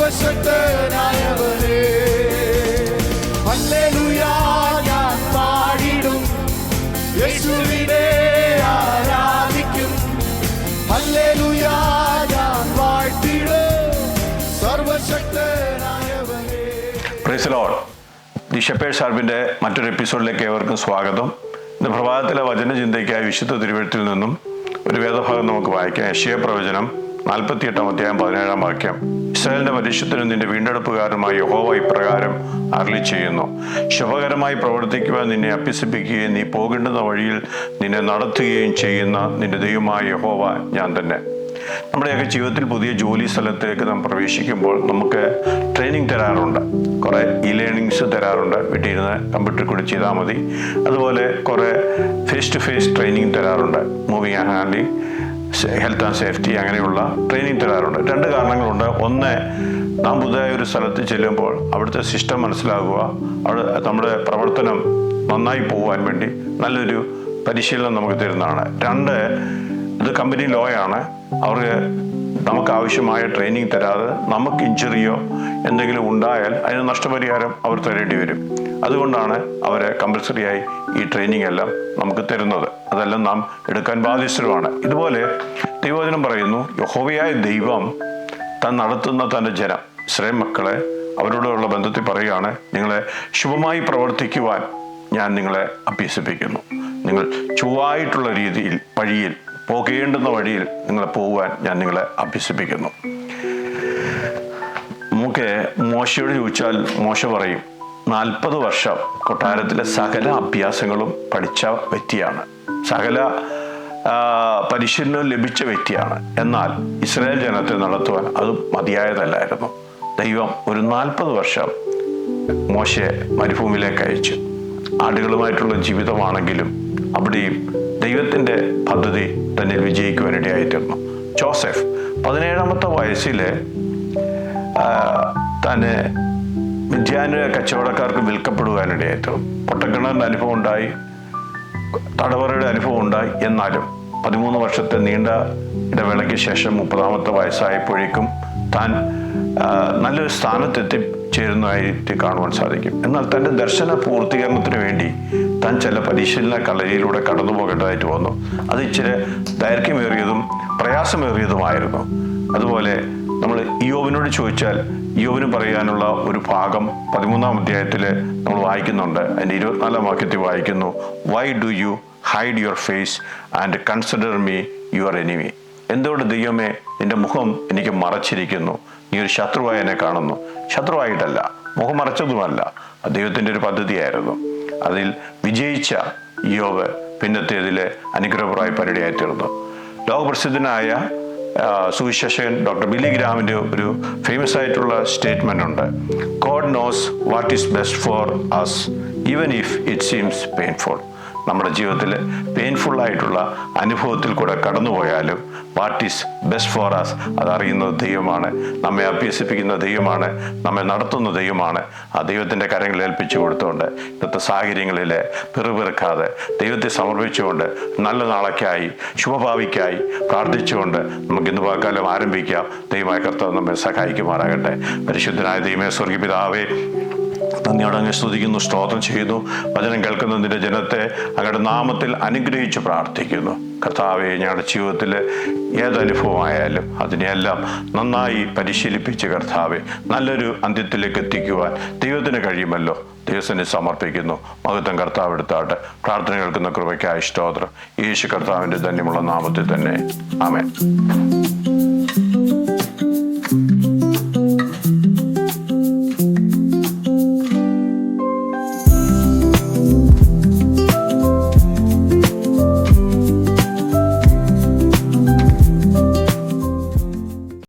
സർവശക്തനായവനേ. Hallelujah ഞാൻ പാടിടും, യേശുവിനെ ആരാധിക്കും. ഹല്ലേലൂയ ഞാൻ വാഴ്ത്തിടും, സർവശക്തനായവനേ. Praise the lord. The shepherd's ഹർബിൻ്റെ മറ്റൊരു എപ്പിസോഡിലേക്ക് ഏവർക്കും സ്വാഗതം. ഇന്ന് പ്രഭാതത്തിലെ വചനചിന്തയ്ക്കായി വിശുദ്ധ തിരുവെഴുത്തിൽ നിന്നും ഒരു വേദഭാഗം നമുക്ക് വായിക്കാം. യെശയ്യാ പ്രവചനം 48 അധ്യായം 17 വാക്യം. ഇസ്രായേലിന്റെ പരിശുദ്ധനും നിന്റെ വീണ്ടെടുപ്പുകാരനുമായി യഹോവ ഇപ്രകാരം അരുളി ചെയ്യുന്നു, ശുഭകരമായി പ്രവർത്തിക്കുവാൻ നിന്നെ അഭ്യസിപ്പിക്കുകയും നീ പോകേണ്ടുന്ന വഴിയിൽ നിന്നെ നടത്തുകയും ചെയ്യുന്ന നിന്റെ ദൈവമായ യഹോവ ഞാൻ തന്നെ. നമ്മുടെയൊക്കെ ജീവിതത്തിൽ പുതിയ ജോലി സ്ഥലത്തേക്ക് നാം പ്രവേശിക്കുമ്പോൾ നമുക്ക് ട്രെയിനിങ് തരാറുണ്ട്, കുറേ ലേണിങ്സ് തരാറുണ്ട്. വീട്ടിൽ ഇരുന്ന് കമ്പ്യൂട്ടറിൽ കൂടി ചെയ്താൽ മതി. അതുപോലെ കുറേ ഫേസ് ടു ഫേസ് ട്രെയിനിങ് തരാറുണ്ട്. Moving and handling, health and safety, അങ്ങനെയുള്ള ട്രെയിനിങ് തരാറുണ്ട്. രണ്ട് കാരണങ്ങളുണ്ട്. ഒന്ന്, നാം പുതിയ ഒരു സ്ഥലത്ത് ചെല്ലുമ്പോൾ അവിടുത്തെ സിസ്റ്റം മനസ്സിലാക്കുക, അവിടെ നമ്മുടെ പ്രവർത്തനം നന്നായി പോകാൻ വേണ്ടി നല്ലൊരു പരിശീലനം നമുക്ക് തരുന്നതാണ്. രണ്ട്, ഇത് കമ്പനി ലോ ആണ്. അവർക്ക് നമുക്ക് ആവശ്യമായ ട്രെയിനിങ് തരാതെ നമുക്ക് ഇഞ്ചുറിയോ എന്തെങ്കിലും ഉണ്ടായാൽ അതിന് നഷ്ടപരിഹാരം അവർ തരേണ്ടി വരും. അതുകൊണ്ടാണ് അവരെ കമ്പൽസറിയായി ഈ ട്രെയിനിങ് എല്ലാം നമുക്ക് തരുന്നത്. അതെല്ലാം നാം എടുക്കാൻ ബാധ്യസ്ഥരുമാണ്. ഇതുപോലെ ദൈവവചനം പറയുന്നു, യഹോവയായ ദൈവം താൻ നടത്തുന്ന തൻ്റെ ജനം ഇസ്രായേൽ മക്കളെ അവരോടുള്ള ബന്ധത്തിൽ പറയുകയാണ്, നിങ്ങളെ ശുഭമായി പ്രവർത്തിക്കുവാൻ ഞാൻ നിങ്ങളെ അഭ്യസിപ്പിക്കുന്നു. നിങ്ങൾ ചൊവ്വായിട്ടുള്ള രീതിയിൽ വഴിയിൽ പോകേണ്ടുന്ന വഴിയിൽ നിങ്ങളെ പോകുവാൻ ഞാൻ നിങ്ങളെ അഭ്യസിപ്പിക്കുന്നു. നമുക്ക് മോശയോട് ചോദിച്ചാൽ മോശ പറയും, 40 വർഷം കൊട്ടാരത്തിലെ സകല അഭ്യാസങ്ങളും പഠിച്ച വ്യക്തിയാണ്, സകല പരിശീലനവും ലഭിച്ച വ്യക്തിയാണ്. എന്നാൽ ഇസ്രായേൽ ജനത്തെ നടത്തുവാൻ അത് മതിയായതല്ലായിരുന്നു. ദൈവം ഒരു 40 വർഷം മോശയെ മരുഭൂമിയിലേക്ക് അയച്ചു. ആടുകളുമായിട്ടുള്ള ജീവിതമാണെങ്കിലും അവിടെയും ദൈവത്തിൻ്റെ പദ്ധതി തന്നിൽ വിജയിക്കുവാനിടയായിത്തീർന്നു. ജോസഫ് 17ാമത്തെ വയസ്സിൽ തന്നെ മിദ്യാന് കച്ചവടക്കാർക്ക് വിൽക്കപ്പെടുവാനിടയായിത്തീർന്നു. പൊട്ടക്കിണറിൻ്റെ അനുഭവം ഉണ്ടായി, തടവറയുടെ അനുഭവം ഉണ്ടായി. എന്നാലും 13 വർഷത്തെ നീണ്ട ഇടവേളയ്ക്ക് ശേഷം 30ാമത്തെ വയസ്സായപ്പോഴേക്കും താൻ നല്ലൊരു സ്ഥാനത്തെത്തിച്ചേരുന്നതായിട്ട് കാണുവാൻ സാധിക്കും. എന്നാൽ തൻ്റെ ദർശന പൂർത്തീകരണത്തിന് വേണ്ടി താൻ ചില പരിശീലന കളരിയിലൂടെ കടന്നു പോകേണ്ടതായിട്ട് വന്നു. അത് ഇച്ചിരി ദൈർഘ്യമേറിയതും പ്രയാസമേറിയതുമായിരുന്നു. അതുപോലെ നമ്മൾ ഇയ്യോബിനോട് ചോദിച്ചാൽ ഇയ്യോബിന് പറയാനുള്ള ഒരു ഭാഗം 13ാം അധ്യായത്തിൽ നമ്മൾ വായിക്കുന്നുണ്ട്. അതിൻ്റെ 24ാം വാക്യത്തിൽ വായിക്കുന്നു, why do you hide your face and consider me your enemy. എന്തുകൊണ്ട് ദൈവമേ നിന്റെ മുഖം എനിക്ക് മറച്ചിരിക്കുന്നു, നീ ഒരു ശത്രുവായി എന്നെ കാണുന്നു. ശത്രുവായിട്ടല്ല, മുഖം മറച്ചതുമല്ല, ദൈവത്തിൻ്റെ ഒരു പദ്ധതിയായിരുന്നു. അതിൽ വിജയിച്ച ഇയ്യോബ് പിന്നത്തേതിൽ അനുഗ്രഹപരമായി പരിണിതയായി തീർന്നു. ലോകപ്രസിദ്ധനായ സുവിശേഷകൻ ഡോക്ടർ ബില്ലി ഗ്രാമിൻ്റെ ഒരു ഫേമസ് ആയിട്ടുള്ള സ്റ്റേറ്റ്മെൻ്റ് ഉണ്ട്, God knows what is best for us even if it seems painful. നമ്മുടെ ജീവിതത്തിൽ പെയിൻഫുള്ളായിട്ടുള്ള അനുഭവത്തിൽ കൂടെ കടന്നുപോയാലും what is best for us അതറിയുന്നത് ദൈവമാണ്, നമ്മെ അഭ്യസിപ്പിക്കുന്ന ദൈവമാണ്, നമ്മെ നടത്തുന്ന ദൈവമാണ്. ആ ദൈവത്തിൻ്റെ കരങ്ങളിൽ ഏൽപ്പിച്ചു കൊടുത്തുകൊണ്ട് ഇന്നത്തെ സാഹചര്യങ്ങളിൽ പിറുപിറുക്കാതെ ദൈവത്തെ സമർപ്പിച്ചുകൊണ്ട് നല്ല നാളേക്കായി ശുഭഭാവിക്കായി പ്രാർത്ഥിച്ചുകൊണ്ട് നമുക്ക് ഇന്ന് പകൽക്കാലം ആരംഭിക്കാം. ദൈവമായ കർത്താവ് നമ്മെ സഹായിക്കുമാറാകട്ടെ. പരിശുദ്ധനായ ദൈവമേ, സ്വർഗ്ഗീയ പിതാവേ, നന്ദിയോടെ അങ്ങ് സ്തുതിക്കുന്നു, സ്തോത്രം ചെയ്യുന്നു. വചനം കേൾക്കുന്ന നിന്റെ ജനത്തെ അങ്ങയുടെ നാമത്തിൽ അനുഗ്രഹിച്ച് പ്രാർത്ഥിക്കുന്നു. കർത്താവെ, ഞങ്ങളുടെ ജീവിതത്തിൽ ഏതനുഭവമായാലും അതിനെയെല്ലാം നന്നായി പരിശീലിപ്പിച്ച് കർത്താവെ നല്ലൊരു അന്ത്യത്തിലേക്ക് എത്തിക്കുവാൻ ദൈവത്തിന് കഴിയുമല്ലോ. ദൈവത്തിന് സമർപ്പിക്കുന്നു. മഹത്വം കർത്താവ് എടുത്താട്ട്. പ്രാർത്ഥന കേൾക്കുന്ന കൃപയ്ക്കായി സ്തോത്രം. യേശു കർത്താവിൻ്റെ ധന്യമുള്ള നാമത്തിൽ തന്നെ. ആമേൻ.